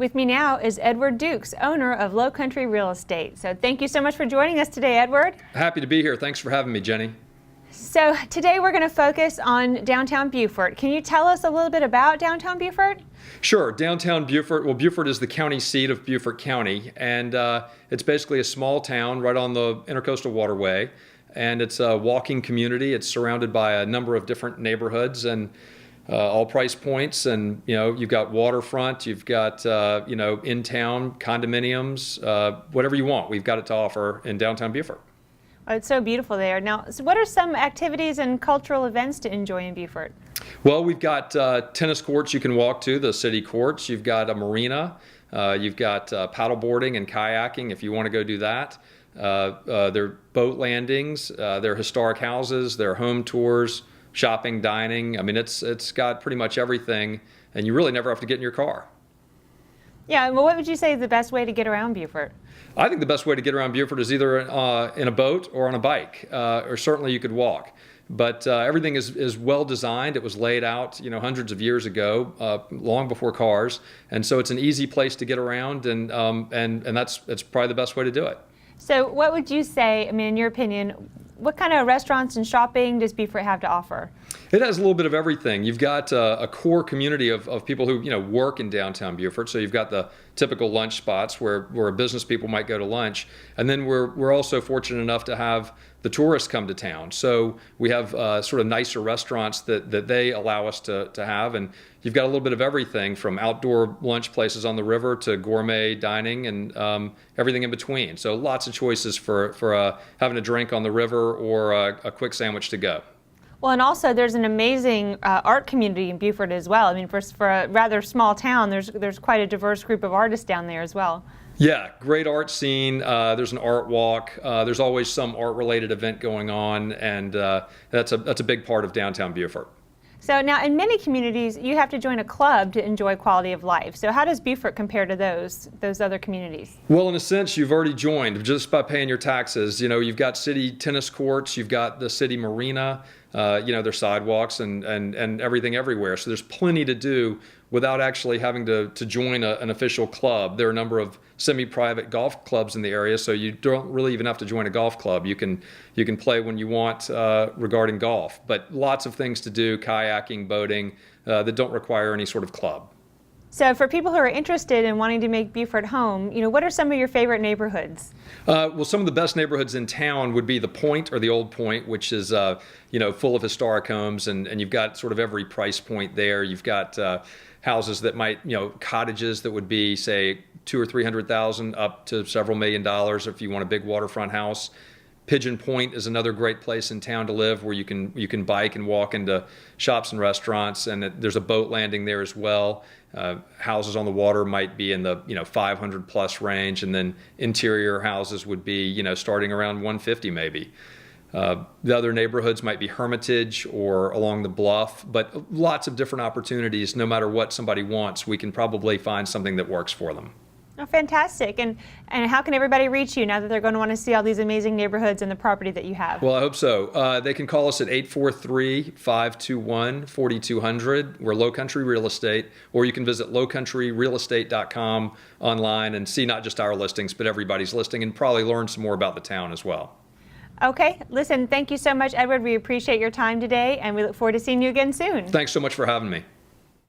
with me now is Edward Dukes, owner of Lowcountry Real Estate. So thank you so much for joining us today, Edward. Happy to be here. Thanks for having me, Jenny. So today we're going to focus on downtown Beaufort. Can you tell us a little bit about downtown Beaufort? Sure. Downtown Beaufort, well, Beaufort is the county seat of Beaufort County, and it's basically a small town right on the Intercoastal Waterway, and it's a walking community. It's surrounded by a number of different neighborhoods and all price points, and you've got waterfront, you've got in-town condominiums, whatever you want. We've got it to offer in downtown Beaufort. Oh, it's so beautiful there. Now, so what are some activities and cultural events to enjoy in Beaufort? Well, we've got tennis courts you can walk to, the city courts. You've got a marina. You've got paddle boarding and kayaking if you want to go do that. There are boat landings. There are historic houses. There are home tours, shopping, dining. I mean, it's got pretty much everything, and you really never have to get in your car. Yeah, well, what would you say is the best way to get around Beaufort? I think the best way to get around Beaufort is either in a boat or on a bike, or certainly you could walk. But everything is well designed. It was laid out, hundreds of years ago, long before cars, and so it's an easy place to get around, and that's probably the best way to do it. So, what would you say? I mean, in your opinion, what kind of restaurants and shopping does Beaufort have to offer? It has a little bit of everything. You've got a core community of people who work in downtown Beaufort. So you've got the typical lunch spots where business people might go to lunch, and then we're also fortunate enough to have the tourists come to town. So we have sort of nicer restaurants that they allow us to have, and you've got a little bit of everything from outdoor lunch places on the river to gourmet dining and everything in between. So lots of choices for having a drink on the river or a quick sandwich to go. Well, and also there's an amazing art community in Beaufort as well. I mean, for a rather small town, there's quite a diverse group of artists down there as well. Yeah, great art scene. There's an art walk. There's always some art-related event going on, and that's a big part of downtown Beaufort. So now, in many communities, you have to join a club to enjoy quality of life. So how does Beaufort compare to those other communities? Well, in a sense, you've already joined just by paying your taxes. You've got city tennis courts, you've got the city marina, there's sidewalks and everything everywhere. So there's plenty to do without actually having to join an official club. There are a number of semi-private golf clubs in the area, so you don't really even have to join a golf club. You can play when you want regarding golf, but lots of things to do, kayaking, boating, that don't require any sort of club. So for people who are interested in wanting to make Beaufort home, what are some of your favorite neighborhoods? Well, some of the best neighborhoods in town would be the Point, or the Old Point, which is full of historic homes, and you've got sort of every price point there. You've got houses that might, cottages that would be, say, $200,000 or $300,000 up to several $1,000,000 if you want a big waterfront house. Pigeon Point is another great place in town to live, where you can bike and walk into shops and restaurants, and there's a boat landing there as well. Houses on the water might be in the 500 plus range, and then interior houses would be starting around 150 maybe. The other neighborhoods might be Hermitage or along the Bluff, but lots of different opportunities. No matter what somebody wants, we can probably find something that works for them. Oh, fantastic. And how can everybody reach you now that they're going to want to see all these amazing neighborhoods and the property that you have? Well, I hope so. They can call us at 843-521-4200. We're Lowcountry Real Estate, or you can visit lowcountryrealestate.com online and see not just our listings, but everybody's listing, and probably learn some more about the town as well. Okay. Listen, thank you so much, Edward. We appreciate your time today, and we look forward to seeing you again soon. Thanks so much for having me.